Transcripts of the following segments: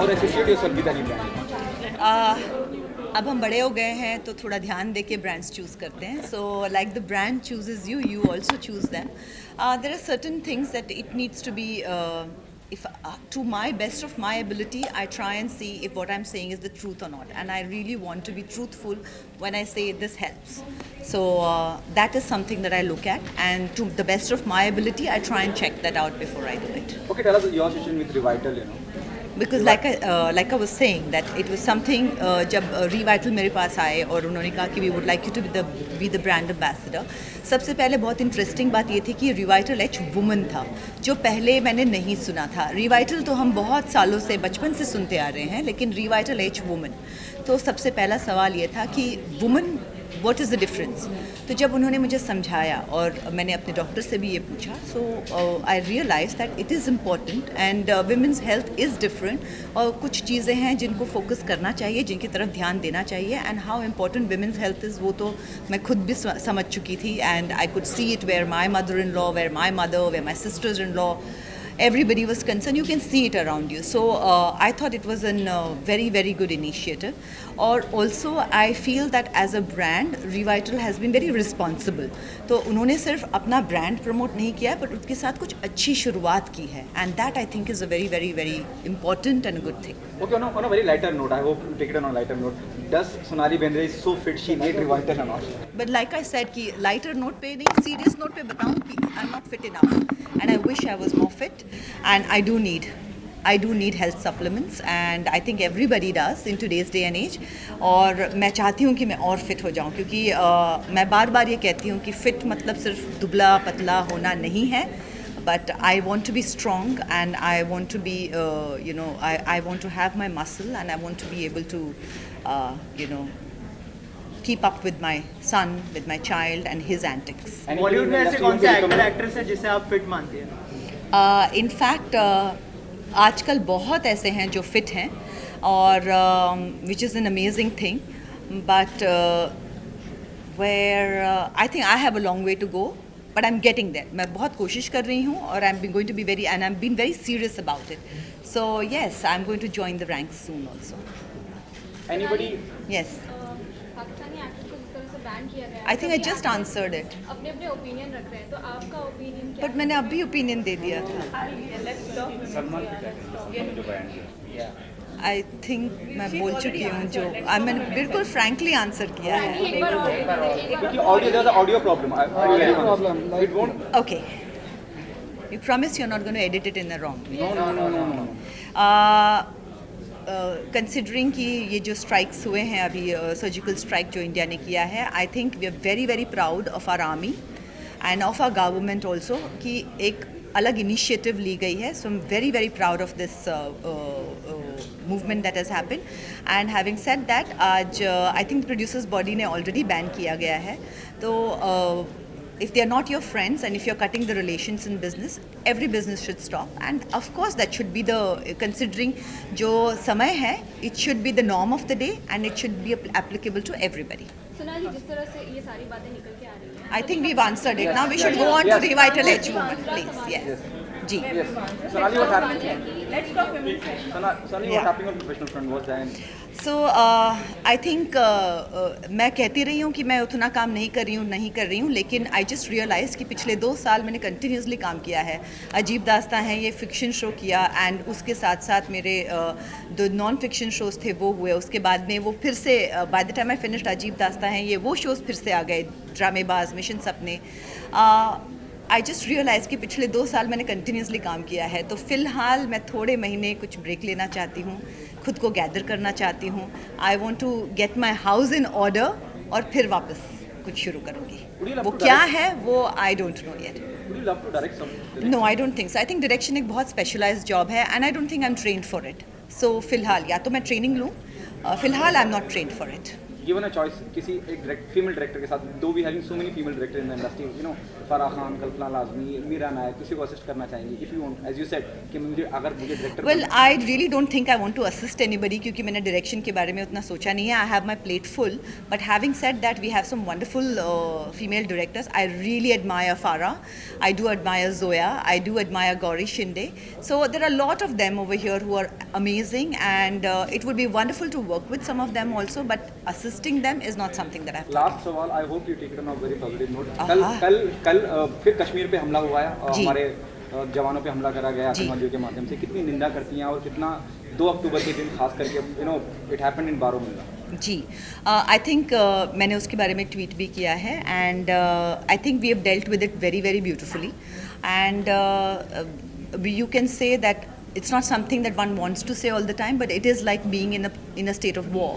or associate yourself with any brand? अब हम बड़े हो गए हैं तो थोड़ा ध्यान दे के ब्रांड्स चूज़ करते हैं. So like the brand chooses you, you also choose them. There are certain things that it needs to be if to my best of my ability, I try and see if what I'm saying is the truth or not, and I really want to be truthful when I say this helps. So that is something that I look at, and to the best of my ability, I try and check that out before I do it. Okay, tell us your situation with Revital, Because like I was saying that it was something जब Revital मेरे पास आए और उन्होंने कहा कि we would like you to be the brand ambassador. सबसे पहले बहुत इंटरेस्टिंग बात ये थी कि Revital H वुमन था, जो पहले मैंने नहीं सुना था. Revital तो हम बहुत सालों से बचपन से सुनते आ रहे हैं, लेकिन Revital H वुमन. तो सबसे पहला सवाल ये था कि woman what is the difference. तो जब उन्होंने मुझे समझाया और मैंने अपने डॉक्टर से भी ये पूछा, so I realize that it is important and women's health is different. और कुछ चीज़ें हैं जिनको फोकस करना चाहिए, जिनकी तरफ ध्यान देना चाहिए. And how important women's health is वो तो मैं खुद भी समझ चुकी थी. And I could see it where my mother in law, where my mother, where my sisters in law, everybody was concerned. You can see it around you. So I thought it was a very, very good initiative. Or also I feel that as a brand, Revital has been very responsible. तो उन्होंने सिर्फ अपना brand promote नहीं किया, but उसके साथ कुछ अच्छी शुरुआत की है. And that I think is a very, very, very important and a good thing. Okay, on a very lighter note, I hope you take it on a lighter note. Does Sonali Bendre is so fit she need Revital or not? But like I said कि lighter note पे नहीं, serious note पे बताऊँ कि I'm not fit enough. And I wish I was more fit. And I do need health supplements, and I think everybody does in today's day and age. और मैं चाहती हूँ कि मैं और फिट हो जाऊँ, क्योंकि मैं बार बार ये कहती हूँ कि फिट मतलब सिर्फ दुबला पतला होना नहीं है. But I want to be strong, and I want to be, I want to have my muscle, and I want to be able to, keep up with my son, with my child and his antics. Bollywood में ऐसे कौन से actor actress हैं जिसे आप fit मानती हैं? In fact आजकल बहुत ऐसे हैं जो फिट हैं, और which is an amazing thing. But where I think I have a long way to go, but I am getting there. मैं बहुत कोशिश कर रही हूँ, और I am going to be very, and I am been very serious about it. So yes, I am going to join the ranks soon also. Anybody? Yes. Pakistani actors को जिस तरह से बैन किया गया है, I think I just answered it. अपने अपने opinion रख रहे हैं, तो आपका ओपिनियन क्या बट मैंने अभी ओपिनियन दे दिया था. आई थिंक मैं बोल चुकी हूँ जो मैंने बिल्कुल फ्रैंकली आंसर किया है. एक बार और Because there's an audio problem. It won't. Okay. You promise you're not going to edit it in the wrong way. No. Considering कि ये जो स्ट्राइक्स हुए हैं अभी, सर्जिकल स्ट्राइक जो इंडिया ने किया है, I think we are very very proud of our army and of our government also कि एक अलग इनिशिएटिव ली गई है. So I am very very proud of this movement that has happened. And having said that, आज I think producers body ने already ban किया गया है. तो if they are not your friends, and if you're cutting the relations in business, every business should stop. And of course that should be the, considering जो समय है, it should be the norm of the day, and it should be applicable to everybody. Sonali, जिस तरह से ये सारी बातें निकल के आ रही हैं, I think we've answered it. Now we should go on to Revital H movement, please. Yes. जी. Yes. Sonali, what happened? Sonali, what happened on professional front? What's that? So I think मैं कहती रही हूँ कि मैं उतना काम नहीं कर रही हूँ, लेकिन आई जस्ट रियलाइज कि पिछले 2 साल मैंने कंटिन्यूसली काम किया है. अजीब दास्तां है, ये फिक्शन शो किया, एंड उसके साथ साथ मेरे जो नॉन फिक्शन शोज़ थे वो हुए. उसके बाद में वो फिर से, by the time I finished अजीब दास्तां है, ये वो शोज़ फिर से आ गए, ड्रामेबाज, मिशन सपने. आई जस्ट रियलाइज़ कि पिछले 2 साल मैंने कंटिन्यूसली काम किया है. तो फ़िलहाल मैं थोड़े महीने कुछ ब्रेक लेना चाहती हूँ, खुद को गैदर करना चाहती हूँ. I want to get my house in order, और फिर वापस कुछ शुरू करूँगी. वो क्या है वो I don't know yet. Would you love to direct something? No, I don't think so. I think direction एक बहुत स्पेशलाइज्ड जॉब है, and I don't think I am trained for it. So फिलहाल या तो मैं ट्रेनिंग लूँ, फिलहाल I am not trained for it. Given a choice किसी एक फीमेल डायरेक्टर के साथ, though we having so many female director in the industry, you know Farah Khan, Kalpana Lajmi, Meera Nayak, किसी को असिस्ट करना चाहेंगे if you want, as you said कि मुझे director well I really don't think I want to assist anybody, क्योंकि मैंने डायरेक्शन के बारे में उतना सोचा नहीं है. I have my plate full, but having said that we have some wonderful female directors. I really admire Farah, I do admire Zoya, I do admire Gauri Shinde. So there are a lot of them over here who are amazing, and it would be wonderful to work with some of them also, but assisting them is not something that I've done. Last सवाल, I hope you take it on a very positive note. कल फिर कश्मीर पे हमला हुआ है और जी. हमारे जवानों पे हमला करा गया जी. आतंकवादियों के माध्यम से. कितनी निंदा करती हैं और कितना 2 अक्टूबर के दिन खास करके, you know it happened in Baramulla. जी, आई थिंक मैंने उसके बारे में ट्वीट भी किया है, and I think we have dealt with it very very beautifully, and you can say that it's not something that one wants to say all the time, but it is like being in a state of war.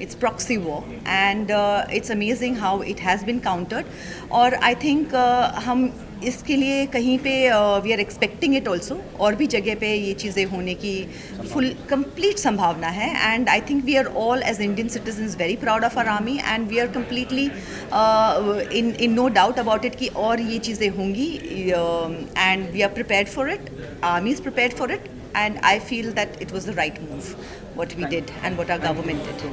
It's proxy war, and it's amazing how it has been countered. और I think हम इसके लिए कहीं पे we are expecting it also, और भी जगह पे ये चीज़ें होने की फुल कंप्लीट संभावना है. And I think we are all as Indian citizens very proud of our army, and we are completely in no doubt about it कि और ये चीज़ें होंगी, and we are prepared for it. Army is prepared for it, and I feel that it was the right move, what we did and what our government did.